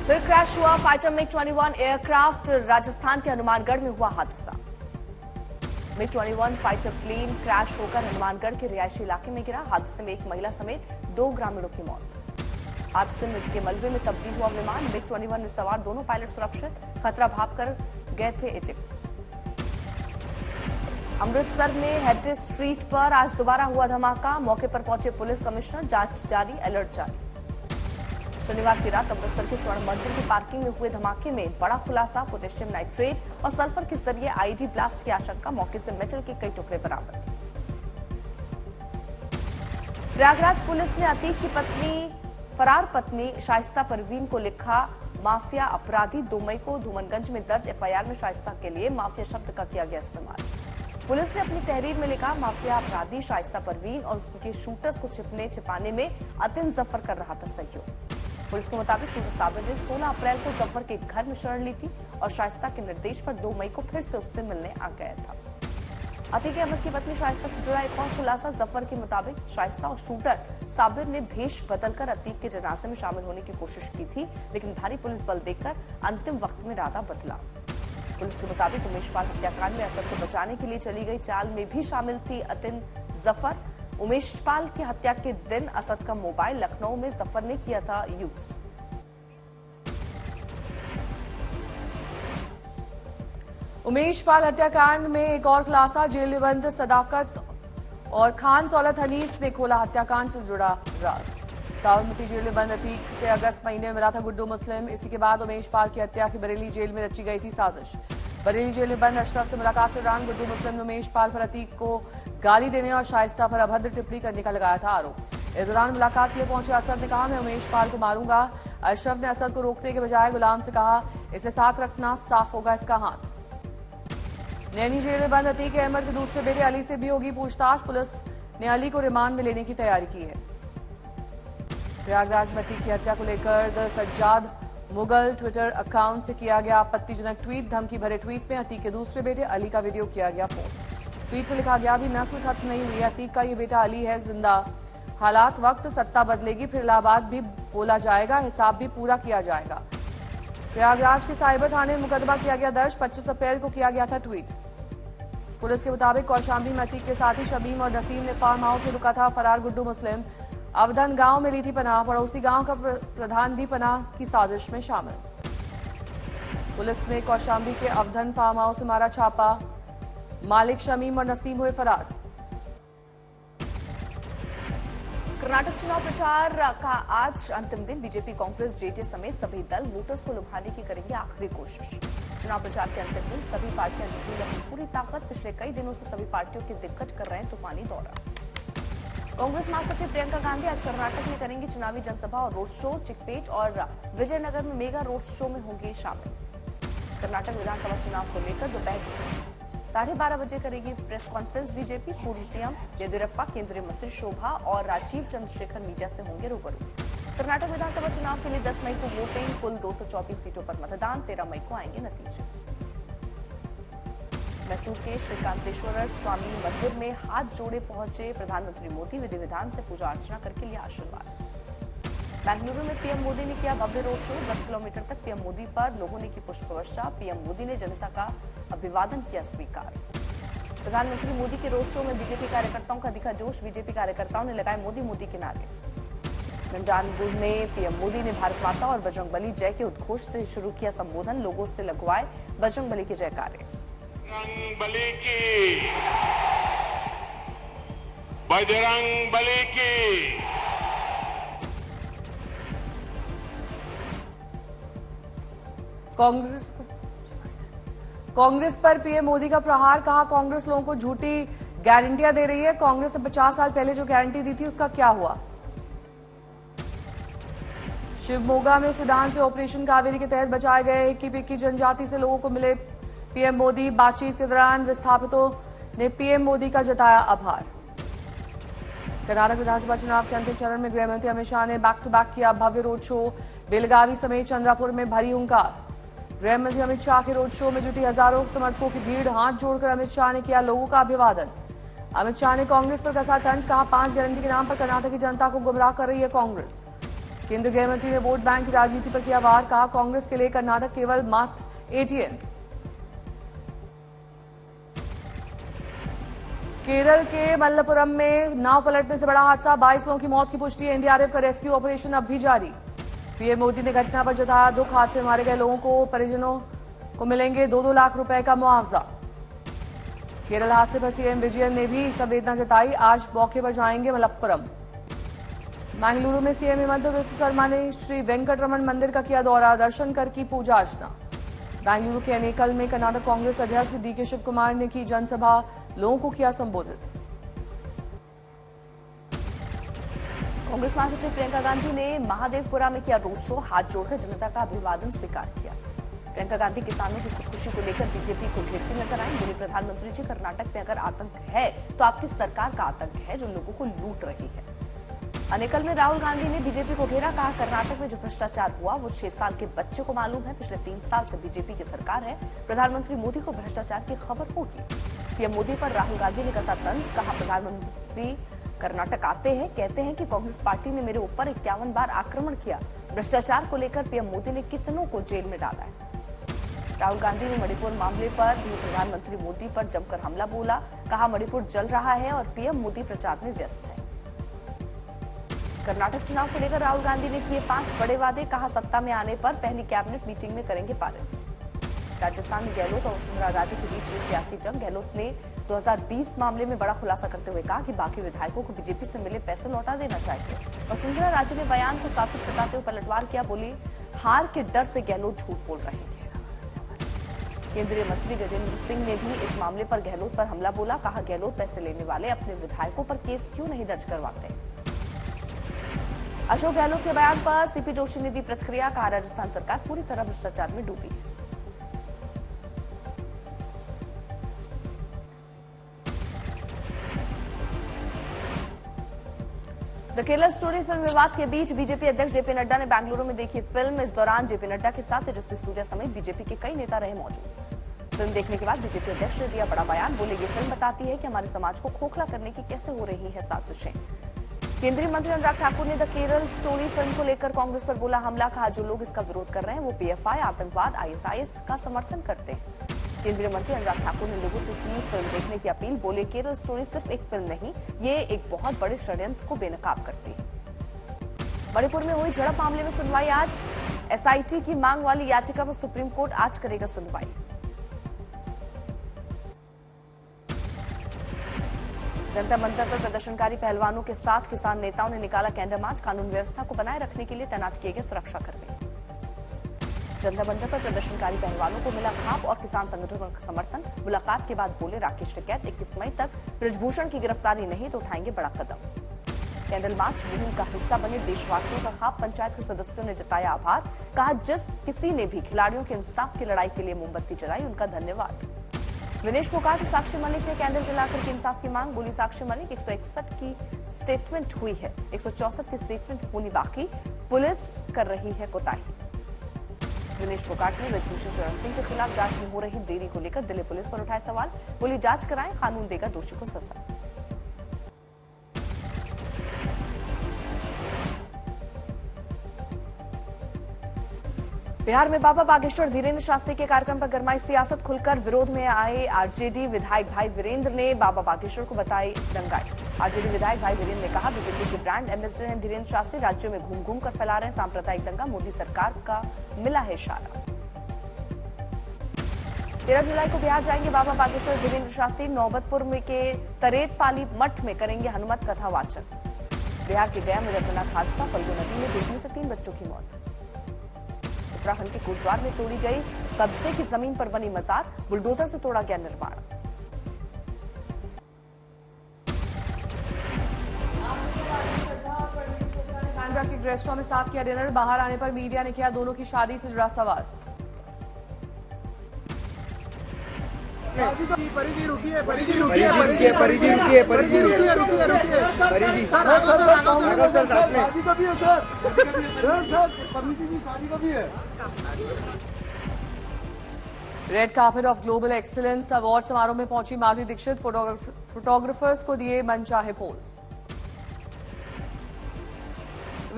फिर क्रैश हुआ fighter MiG-21 aircraft. Rajasthan के हनुमानगढ़ में हुआ हादसा। MiG-21 फाइटर प्लेन क्रैश होकर हनुमानगढ़ के रिहायशी इलाके में गिरा। हादसे में एक महिला समेत 2 ग्रामीणों की मौत। हादसे में मिट्टी के मलबे में तब्दील हुआ विमान। MiG-21 में सवार दोनों पायलट सुरक्षित। खतरा भाप कर गए थे इजिप्ट। अमृतसर में हेरिटेज स्ट्रीट पर आज दोबारा हुआ धमाका। मौके पर पहुंचे पुलिस कमिश्नर। जांच जारी, अलर्ट जारी। शनिवार की रात अमृतसर के स्वर्ण मंदिर की पार्किंग में हुए धमाके में बड़ा खुलासा। पोटेशियम नाइट्रेट और सल्फर के जरिए आईडी ब्लास्ट की आशंका। मौके से मेटल के कई टुकड़े बरामद। प्रयागराज पुलिस ने अतीक की फरार पत्नी शाइस्ता परवीन को लिखा माफिया अपराधी। 2 मई को धूमनगंज में दर्ज एफआईआर में शाइस्ता के लिए माफिया शब्द का किया गया इस्तेमाल। पुलिस ने अपनी तहरीर में लिखा माफिया अपराधी शाइस्ता परवीन और उसके शूटर्स को छिपाने में अतिन जफर कर रहा था सहयोग। पुलिस के मुताबिक शूटर साबिर ने 16 अप्रैल को जफर के घर में शरण ली थी और शाइस्ता के निर्देश पर 2 मई को फिर से उससे मिलने आ गया था। अतीक अहमद की पत्नी शाइस्ता से जुड़ा एक और खुलासा। जफर के मुताबिक शाइस्ता और शूटर साबिर ने भेष बदलकर अतीक के जनाजे में शामिल होने की कोशिश की थी, लेकिन भारी पुलिस बल देखकर अंतिम वक्त में इरादा बदला। पुलिस के मुताबिक उमेश पाल हत्याकांड में असद को बचाने के लिए चली गई चाल में भी शामिल थी अतिन जफर। उमेश पाल की हत्या के दिन असद का मोबाइल लखनऊ में जफर ने किया था यूज। उमेश पाल हत्याकांड में एक और खुलासा। जेल में बंद सदाकत और खान सौलत हनीफ ने खोला हत्याकांड से जुड़ा राज। साबरमती जेल में बंद अतीक से अगस्त महीने में मिला था गुड्डू मुस्लिम। इसी के बाद उमेश पाल की हत्या की बरेली जेल में रची गई थी साजिश। बरेली जेल में बंद अशरफ से मुलाकात के दौरान गुड्डू मुस्लिम ने उमेश पाल पर अतीक को गाली देने और शाइस्ता पर अभद्र टिप्पणी करने का लगाया था आरोप। इस दौरान मुलाकात के लिए पहुंचे असद ने कहा मैं उमेश पाल को मारूंगा। अशरफ ने असद को रोकने के बजाय गुलाम से कहा इसे साथ रखना, साफ होगा इसका हाथ। नैनी जेल में बंद अतीक अहमद के दूसरे बेटे अली से भी होगी पूछताछ। पुलिस ने अली को रिमांड में लेने की तैयारी की है। प्रयागराज में अतीक की हत्या को लेकर the Sajjad Mughal Twitter account से किया गया आपत्तिजनक ट्वीट। धमकी भरे ट्वीट में अतीक के दूसरे बेटे अली का वीडियो किया गया पोस्ट। ट्वीट में लिखा गया अभी नस्ल खत्म नहीं हुई। अतीक का ये बेटा अली है जिंदा। हालात वक्त सत्ता बदलेगी फिर इलाहाबाद भी बोला जाएगा, हिसाब भी पूरा किया जाएगा। प्रयागराज के साइबर थाने में मुकदमा किया गया दर्ज। 25 अप्रैल को किया गया था ट्वीट। पुलिस के मुताबिक कौशाम्बी में अतीक के साथी शमीम और नसीम ने फार्म हाउस में रुका था फरार गुड्डू मुस्लिम। अवधन गांव में ली थी पनाह। पड़ोसी गांव का प्रधान भी पनाह की साजिश में शामिल। पुलिस ने कौशाम्बी के अवधन फार्म हाउस में मारा छापा। मालिक शमीम और नसीम हुए फरार। कर्नाटक चुनाव प्रचार का आज अंतिम दिन। बीजेपी, कांग्रेस, जेडीएस समेत सभी दल वोटर्स को लुभाने की करेंगे आखिरी कोशिश। चुनाव प्रचार के अंतिम दिन सभी पार्टियां जुटी अपनी पूरी ताकत। पिछले कई दिनों से सभी पार्टियों के दिग्गज कर रहे हैं तूफानी दौरा। कांग्रेस महासचिव प्रियंका गांधी आज कर्नाटक में करेंगी चुनावी जनसभा और रोड शो। चिकपेट और विजयनगर में मेगा रोड शो में होंगे शामिल। कर्नाटक विधानसभा चुनाव को लेकर दोपहर 12:30 बजे करेगी प्रेस कॉन्फ्रेंस बीजेपी। पूर्व सीएम येदियुरप्पा, केंद्रीय मंत्री शोभा और राजीव चंद्रशेखर मीडिया से होंगे रूबरू। कर्नाटक विधानसभा चुनाव के लिए 10 मई को वोटिंग। कुल 224 सीटों पर मतदान। 13 मई को आएंगे नतीजे। मैसूर के श्रीकांतेश्वर स्वामी मंदिर में हाथ जोड़े पहुंचे प्रधानमंत्री मोदी। विधि विधान से पूजा अर्चना करके लिया आशीर्वाद। बेंगलुरु में पीएम मोदी ने किया भव्य रोड शो। 10 किलोमीटर तक पीएम मोदी पर लोगों ने की पुष्प वर्षा। पीएम मोदी ने जनता का अभिवादन किया स्वीकार। प्रधानमंत्री मोदी के रोड शो में बीजेपी कार्यकर्ताओं का दिखा जोश। बीजेपी कार्यकर्ताओं ने लगाए मोदी मोदी के नारे। नंजानगुड़ में पीएम मोदी ने भारत माता और बजरंगबली जय के उद्घोष से शुरू किया संबोधन। लोगों से लगवाए बजरंगबली के जयकारे। बजरंगबली की, बजरंगबली की। कांग्रेस पर पीएम मोदी का प्रहार। कहा कांग्रेस लोगों को झूठी गारंटियां दे रही है। कांग्रेस ने 50 साल पहले जो गारंटी दी थी उसका क्या हुआ। शिवमोगा में सूडान से ऑपरेशन कावेरी के तहत बचाए गए इक्की पिक्की जनजाति से लोगों को मिले पीएम मोदी। बातचीत के दौरान विस्थापितों ने पीएम मोदी का जताया आभार। कर्नाटक विधानसभा चुनाव के अंतिम चरण में गृहमंत्री अमित शाह ने बैक टू बैक किया भव्य रोड शो। बेलगावी समेत चंद्रापुर में भरी हुंकार। गृहमंत्री अमित शाह के रोड शो में जुटी हजारों समर्थकों की भीड़। हाथ जोड़कर अमित शाह ने किया लोगों का अभिवादन। अमित शाह ने कांग्रेस पर कसा तंज। कहा 5 गारंटी के नाम पर कर्नाटक की जनता को गुमराह कर रही है कांग्रेस। केंद्रीय गृह मंत्री ने वोट बैंक की राजनीति पर किया वार, कहा कांग्रेस के लिए कर्नाटक केवल मात्र एटीएम। केरल के मल्लपुरम में नाव पलटने से बड़ा हादसा, 22 लोगों की मौत की पुष्टि। एनडीआरएफ का रेस्क्यू ऑपरेशन अब भी जारी। पीएम मोदी ने घटना पर जताया दुख, हादसे में मारे गए लोगों को परिजनों को मिलेंगे 2-2 लाख रुपए का मुआवजा। केरल हादसे पर सीएम विजयन ने भी संवेदना जताई, आज मौके पर जाएंगे मलप्पुरम। बेंगलुरु में सीएम हेमंत बिस्वा शर्मा ने श्री वेंकटरमण मंदिर का किया दौरा, दर्शन कर की पूजा अर्चना। बेंगलुरु के अनेकल में कर्नाटक कांग्रेस अध्यक्ष डीके शिव कुमार ने की जनसभा, लोगों को किया संबोधित। कांग्रेस महासचिव प्रियंका गांधी ने महादेवपुरा में किया रोड शो, हाथ जोड़कर जनता का अभिवादन स्वीकार किया। प्रियंका गांधी किसानों की खुदकुशी को लेकर बीजेपी को घेरती नजर आई। बोली, प्रधानमंत्री जी, कर्नाटक में अगर आतंक है तो आपकी सरकार का आतंक है जो लोगों को लूट रही है। अनेकल में राहुल गांधी ने बीजेपी को घेरा, कहा कर्नाटक में जो भ्रष्टाचार हुआ वो 6 साल के बच्चे को मालूम है। पिछले 3 साल से बीजेपी की सरकार है, प्रधानमंत्री मोदी को भ्रष्टाचार की खबर होगी। पीएम मोदी पर राहुल गांधी ने कसा तंज, कहा प्रधानमंत्री कर्नाटक आते हैं, कहते हैं कि कांग्रेस पार्टी ने मेरे ऊपर 51 बार आक्रमण किया। भ्रष्टाचार को लेकर पीएम मोदी ने कितनों को जेल में डाला है। राहुल गांधी ने मणिपुर मामले पर भी प्रधानमंत्री मोदी पर जमकर हमला बोला, कहा मणिपुर जल रहा है और पीएम मोदी प्रचार में व्यस्त है। कर्नाटक चुनाव को लेकर राहुल गांधी ने किए 5 बड़े वादे, कहा सत्ता में आने पर पहली कैबिनेट मीटिंग में करेंगे पारित। राजस्थान में गहलोत और वसुंधरा राजे के बीच हुई सियासी जंग। गहलोत ने 2020 मामले में बड़ा खुलासा करते हुए कहा कि बाकी विधायकों को बीजेपी से मिले पैसे लौटा देना चाहिए। वसुंधरा राजे ने बयान को साजिश बताते हुए पलटवार किया, बोली हार के डर से गहलोत झूठ बोल रहे थे। केंद्रीय मंत्री गजेंद्र सिंह ने भी इस मामले पर गहलोत पर हमला बोला, कहा गहलोत पैसे लेने वाले अपने विधायकों पर केस क्यों नहीं दर्ज करवाते। अशोक गहलोत के बयान पर सीपी जोशी ने दी प्रतिक्रिया, कहा राजस्थान सरकार पूरी तरह भ्रष्टाचार में डूबी है। द केरला स्टोरी फिल्म विवाद के बीच बीजेपी अध्यक्ष जेपी नड्डा ने बेंगलुरु में देखी फिल्म। इस दौरान जेपी नड्डा के साथ तेजस्वी सूर्या समेत बीजेपी के कई नेता रहे मौजूद। फिल्म देखने के बाद बीजेपी अध्यक्ष ने दिया बड़ा बयान, बोले ये फिल्म बताती है कि हमारे समाज को खोखला करने की कैसे हो रही है साजिशें। केंद्रीय मंत्री अनुराग ठाकुर ने द केरल स्टोरी फिल्म को लेकर कांग्रेस पर बोला हमला, कहा जो लोग इसका विरोध कर रहे हैं वो पीएफआई, आतंकवाद, आईएसआईएस का समर्थन करते हैं। केंद्रीय मंत्री अनुराग ठाकुर ने लोगों से की फिल्म देखने की अपील, बोले केरल स्टोरी सिर्फ एक फिल्म नहीं, ये एक बहुत बड़े षड्यंत्र को बेनकाब करती है। मणिपुर में हुई झड़प मामले में सुनवाई आज। एसआईटी की मांग वाली याचिका पर सुप्रीम कोर्ट आज करेगा सुनवाई। जनता मंतर पर प्रदर्शनकारी पहलवानों के साथ किसान नेताओं ने निकाला कैंडल मार्च। कानून व्यवस्था को बनाए रखने के लिए तैनात किए गए सुरक्षाकर्मी। जनता मंतर पर प्रदर्शनकारी पहलवानों को मिला खाप और किसान संगठनों का समर्थन। मुलाकात के बाद बोले राकेश टिकैत, 21 मई तक बृजभूषण की गिरफ्तारी नहीं तो उठाएंगे बड़ा कदम। कैंडल मार्च मुहिम का हिस्सा बने देशवासियों का खाप पंचायत के सदस्यों ने जताया आभार, कहा जिस किसी ने भी खिलाड़ियों के इंसाफ की लड़ाई के लिए मोमबत्ती जलाई उनका धन्यवाद। विनेश फोगाट और साक्षी मलिक ने कैंडल जलाकर के इंसाफ की मांग, बोली साक्षी मलिक 161 की स्टेटमेंट हुई है, 164 की स्टेटमेंट होनी बाकी, पुलिस कर रही है कोताही। विनेश फोगाट ने बृजभूषण शरण सिंह के खिलाफ जांच में हो रही देरी को लेकर दिल्ली पुलिस पर उठाए सवाल, बोली जांच कराएं, कानून देगा दोषी को सजा। बिहार में बाबा बागेश्वर धीरेन्द्र शास्त्री के कार्यक्रम पर गरमाई सियासत, खुलकर विरोध में आए आरजेडी विधायक भाई वीरेंद्र ने बाबा बागेश्वर को बताई दंगाई। आरजेडी विधायक भाई वीरेंद्र ने कहा बीजेपी के ब्रांड एम्बेसडर हैं धीरेन्द्र शास्त्री, राज्यों में घूम घूम कर फैला रहे हैं सांप्रदायिक दंगा, मोदी सरकार का मिला है इशारा। 13 जुलाई को बिहार जाएंगे बाबा बागेश्वर धीरेन्द्र शास्त्री, नौबतपुर में के तरेतपाली मठ में करेंगे हनुमत कथा वाचन। बिहार के गया में दर्दनाक हादसा, फल्गु नदी में डूबने से 3 बच्चों की मौत। उत्तराखंड के कोटद्वार में तोड़ी गई कब्जे की जमीन पर बनी मजार, बुलडोजर से तोड़ा गया निर्माण। बांद्रा के रेस्टोरेंट में साथ किया डिनर, बाहर आने पर मीडिया ने किया दोनों की शादी से जुड़ा सवाल। परिजी रुकिए, परिजी रुकिए, परिजी परिजी रुकिए, परिजी रुकिए, रुकिए, रुकिए, परिजी सर, सर शादी का भी है सर, सर परिजी जी शादी का भी है। Red carpet of global excellence award समारोह में पहुंची माधुरी दीक्षित, फोटोग्राफर्स को दिए मनचाहे पोज।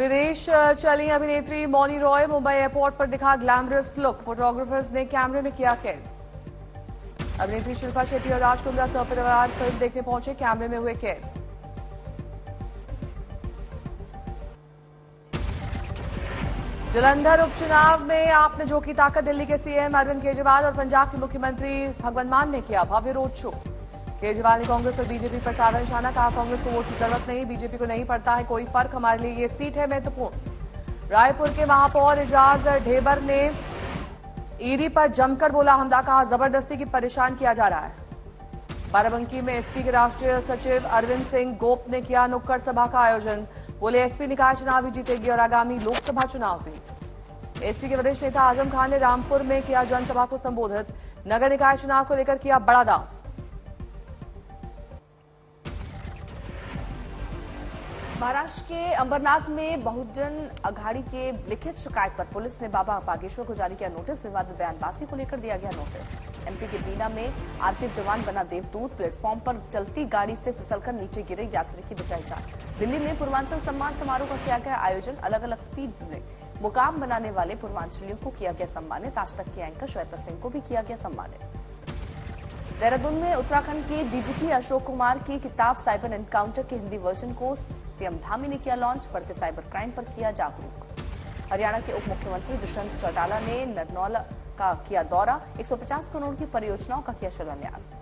विदेश चली अभिनेत्री मौनी रॉय मुंबई एयरपोर्ट पर दिखा ग्लैमरस लुक, फोटोग्राफर्स ने कैमरे में किया कैद। अभिनेत्री शिल्पा शेट्टी और राजकुंद्रा सपरिवार फिल्म देखने पहुंचे, कैमरे में हुए कैद। जलंधर उपचुनाव में आपने झोंकी ताकत, दिल्ली के सीएम अरविंद केजरीवाल और पंजाब के मुख्यमंत्री भगवंत मान ने किया भव्य रोड शो। केजरीवाल ने कांग्रेस और बीजेपी पर साधा निशाना, कहा कांग्रेस को वोट की जरूरत नहीं, बीजेपी को नहीं पड़ता है कोई फर्क, हमारे लिए ये सीट है महत्वपूर्ण। रायपुर के महापौर एजाज ढेबर ने ईडी पर जमकर बोला हमला, कहा जबरदस्ती की परेशान किया जा रहा है। बाराबंकी में एसपी के राष्ट्रीय सचिव अरविंद सिंह गोप ने किया नुक्कड़ सभा का आयोजन, बोले एसपी निकाय चुनाव भी जीतेगी और आगामी लोकसभा चुनाव भी। एसपी के वरिष्ठ नेता आजम खान ने रामपुर में किया जनसभा को संबोधित, नगर निकाय चुनाव को लेकर किया बड़ा दाव। महाराष्ट्र के अंबरनाथ में बहुजन अघाड़ी के लिखित शिकायत पर पुलिस ने बाबा बागेश्वर को जारी किया नोटिस, विवादित बयानबाजी को लेकर दिया गया नोटिस। एमपी के बीना में आरपीएफ जवान बना देवदूत, प्लेटफॉर्म पर चलती गाड़ी से फिसलकर नीचे गिरे यात्री की बचाई जान। दिल्ली में पूर्वांचल सम्मान समारोह का किया गया आयोजन, अलग अलग फील्ड में मुकाम बनाने वाले पूर्वांचलियों को किया गया सम्मानित। आज तक के एंकर श्वेता सिंह को भी किया गया सम्मानित। देहरादून में उत्तराखंड के डीजीपी अशोक कुमार की किताब साइबर एनकाउंटर के हिंदी वर्जन को सीएम धामी ने किया लॉन्च, बढ़ते साइबर क्राइम पर किया जागरूक। हरियाणा के उप मुख्यमंत्री दुष्यंत चौटाला ने नरनौला का किया दौरा, 150 करोड़ की परियोजनाओं का किया शिलान्यास।